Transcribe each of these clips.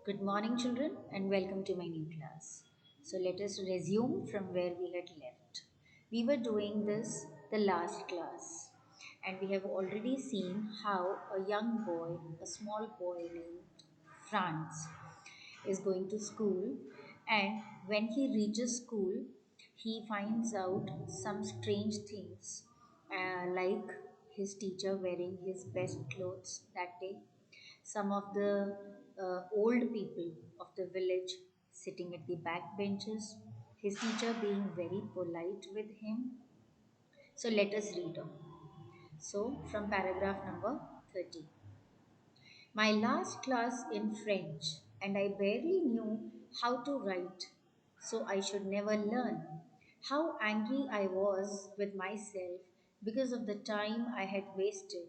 Good morning, children, and welcome to my new class. So, let us resume from where we had left. We were doing this the last class, and we have already seen how a young boy, a small boy named Franz, is going to school, and when he reaches school, he finds out some strange things, like his teacher wearing his best clothes that day, some of the old people of the village sitting at the back benches, his teacher being very polite with him. So let us read on. So, from paragraph number 30. My last class in French, and I barely knew how to write, so I should never learn. How angry I was with myself because of the time I had wasted,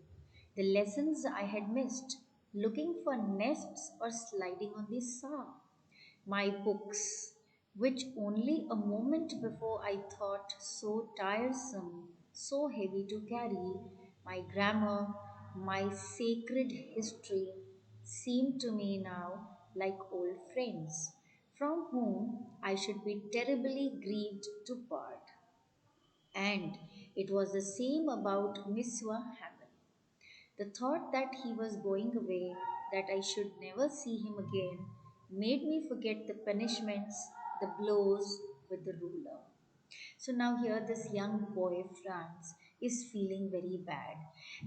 the lessons I had missed, looking for nests or sliding on the saw. My books, which only a moment before I thought so tiresome, so heavy to carry, my grammar, my sacred history, seemed to me now like old friends, from whom I should be terribly grieved to part. And it was the same about Monsieur Hamel. The thought that he was going away, that I should never see him again, made me forget the punishments, the blows with the ruler. So now here this young boy Franz is feeling very bad,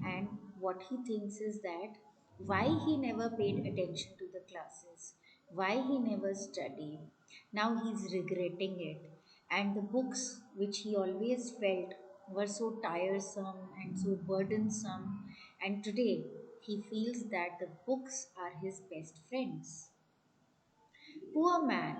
and what he thinks is that why he never paid attention to the classes, why he never studied. Now he's regretting it, and the books which he always felt were so tiresome and so burdensome, and today he feels that the books are his best friends. Poor man!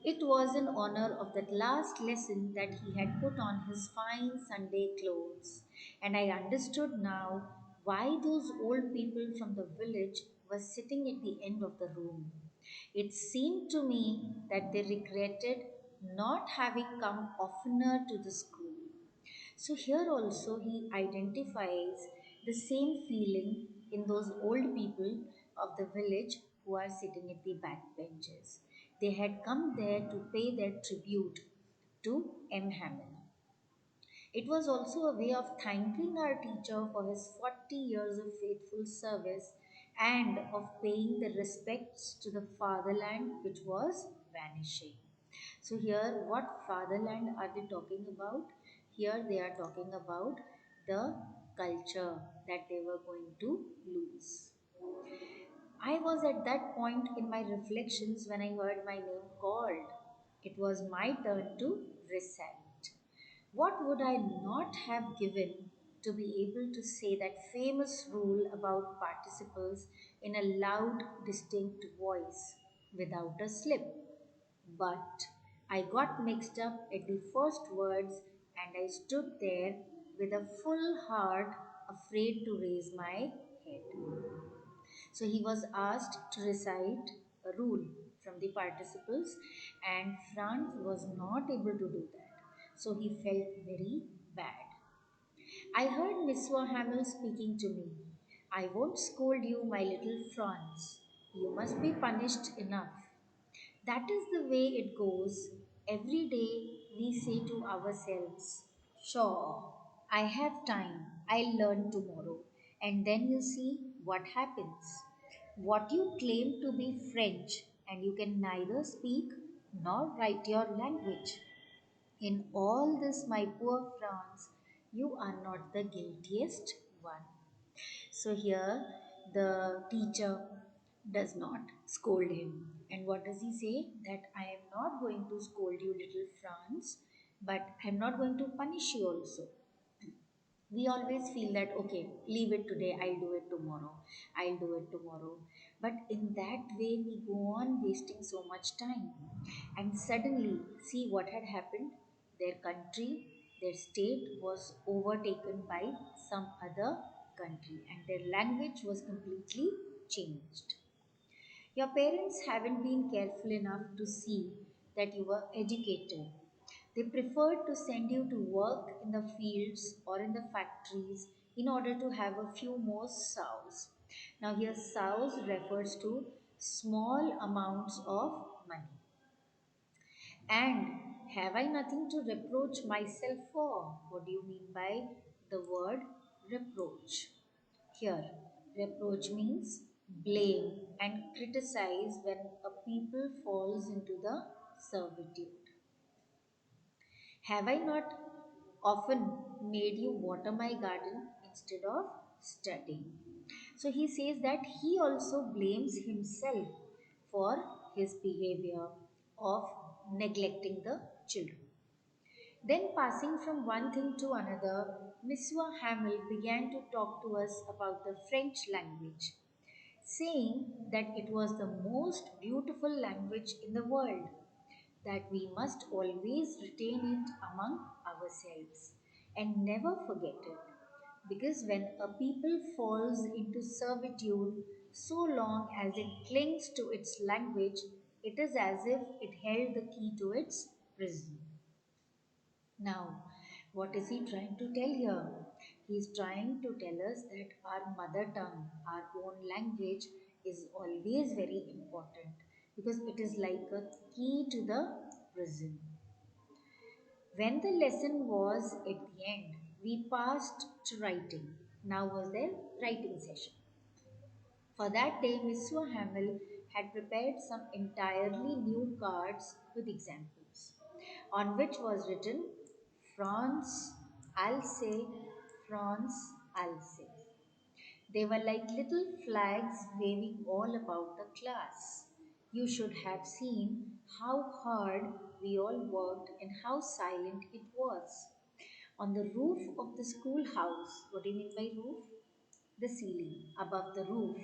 It was in honor of that last lesson that he had put on his fine Sunday clothes, and I understood now why those old people from the village were sitting at the end of the room. It seemed to me that they regretted not having come oftener to the school. So here also he identifies the same feeling in those old people of the village who are sitting at the back benches. They had come there to pay their tribute to M. Hamel. It was also a way of thanking our teacher for his 40 years of faithful service and of paying the respects to the fatherland which was vanishing. So, here, what fatherland are they talking about? Here, they are talking about the culture that they were going to lose. I was at that point in my reflections when I heard my name called. It was my turn to recite. What would I not have given to be able to say that famous rule about participles in a loud, distinct voice without a slip? But I got mixed up at the first words and I stood there with a full heart, afraid to raise my head. So he was asked to recite a rule from the participles, and Franz was not able to do that. So he felt very bad. I heard Monsieur Hamel speaking to me. I won't scold you, my little Franz. You must be punished enough. That is the way it goes. Every day we say to ourselves, sure, I have time, I'll learn tomorrow. And then you see what happens. What you claim to be French, and you can neither speak nor write your language. In all this, my poor Franz, you are not the guiltiest one. So here the teacher does not scold him. And what does he say? That I am not going to scold you, little Franz, but I am not going to punish you also. We always feel that, okay, leave it today, I'll do it tomorrow, I'll do it tomorrow. But in that way, we go on wasting so much time. And suddenly, see what had happened? Their country, their state was overtaken by some other country, and their language was completely changed. Your parents haven't been careful enough to see that you were educated. They preferred to send you to work in the fields or in the factories in order to have a few more sows. Now, here, sows refers to small amounts of money. And have I nothing to reproach myself for? What do you mean by the word reproach? Here, reproach means blame and criticize when a people falls into the servitude. Have I not often made you water my garden instead of studying? So he says that he also blames himself for his behavior of neglecting the children. Then, passing from one thing to another, Monsieur Hamel began to talk to us about the French language, saying that it was the most beautiful language in the world, that we must always retain it among ourselves and never forget it. Because when a people falls into servitude, so long as it clings to its language, it is as if it held the key to its prison. Now, what is he trying to tell here? He is trying to tell us that our mother tongue, our own language, is always very important because it is like a key to the prison. When the lesson was at the end, we passed to writing. Now was their writing session. For that day, Mr. Hamel had prepared some entirely new cards with examples, on which was written France, I'll say, France, I'll say. They were like little flags waving all about the class. You should have seen how hard we all worked and how silent it was. On the roof of the schoolhouse, what do you mean by roof? The ceiling above the roof.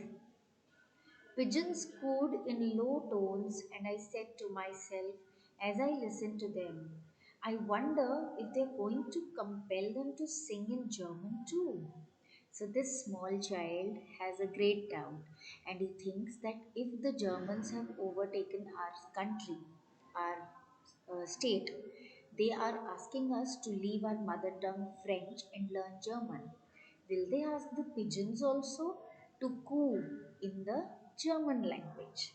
Pigeons cooed in low tones, and I said to myself as I listened to them, I wonder if they're going to compel them to sing in German too. So, this small child has a great doubt, and he thinks that if the Germans have overtaken our country, our state, they are asking us to leave our mother tongue French and learn German. Will they ask the pigeons also to coo in the German language?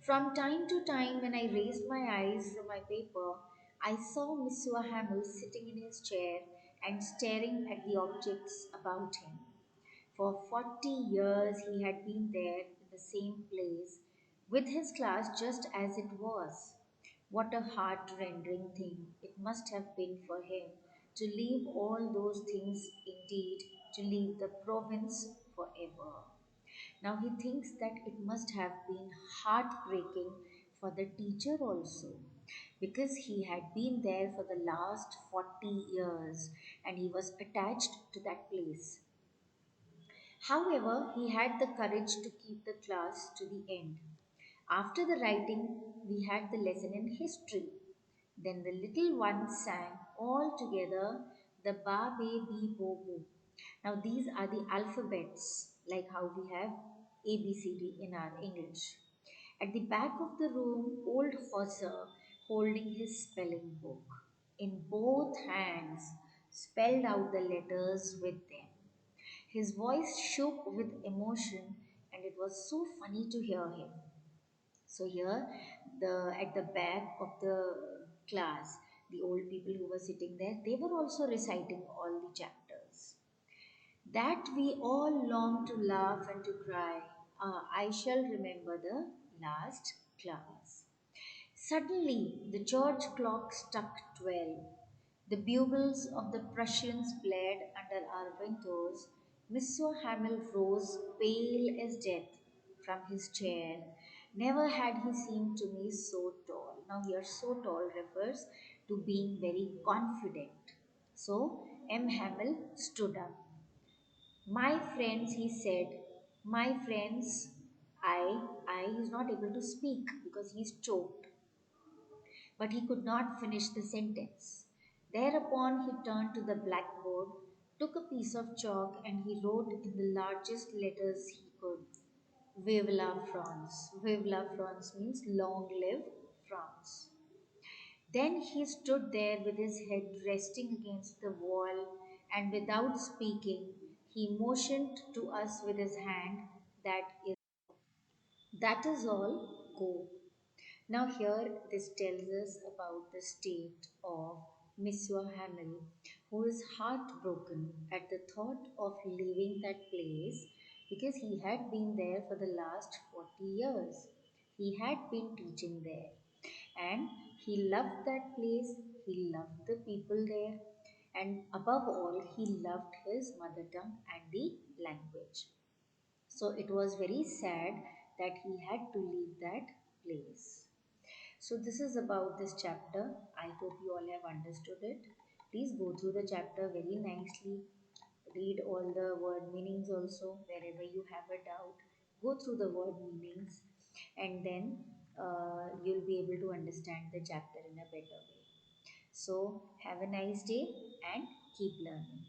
From time to time, when I raised my eyes from my paper, I saw Monsieur Hamel sitting in his chair and staring at the objects about him. For 40 years, he had been there in the same place with his class just as it was. What a heart rending thing it must have been for him to leave all those things, indeed, to leave the province forever. Now he thinks that it must have been heartbreaking for the teacher also because he had been there for the last 40 years and he was attached to that place. However, he had the courage to keep the class to the end. After the writing, we had the lesson in history. Then the little ones sang all together the Ba Be Bi Bo Bo. Now these are the alphabets, like how we have ABCD in our English. At the back of the room, old Hosser, holding his spelling book, in both hands, spelled out the letters with them. His voice shook with emotion, and it was so funny to hear him. So here, the at the back of the class, the old people who were sitting there, they were also reciting all the chapters. That we all long to laugh and to cry. I shall remember the last class. Suddenly, the church clock struck 12. The bugles of the Prussians blared under our windows. Monsieur Hamel rose pale as death from his chair. Never had he seemed to me so tall. Now, here, so tall refers to being very confident. So, M. Hamel stood up. My friends, he said, my friends, he's not able to speak because he's choked, but he could not finish the sentence. Thereupon he turned to the blackboard, took a piece of chalk, and he wrote in the largest letters he could, Vive la France. Vive la France means long live France. Then he stood there with his head resting against the wall, and without speaking, he motioned to us with his hand that is. That is all. Go. Now, here this tells us about the state of Monsieur Hamel, who is heartbroken at the thought of leaving that place because he had been there for the last 40 years. He had been teaching there and he loved that place, he loved the people there, and above all, he loved his mother tongue and the language. So it was very sad that he had to leave that place. So this is about this chapter. I hope you all have understood it. Please go through the chapter very nicely. Read all the word meanings also wherever you have a doubt. Go through the word meanings and then you'll be able to understand the chapter in a better way. So have a nice day and keep learning.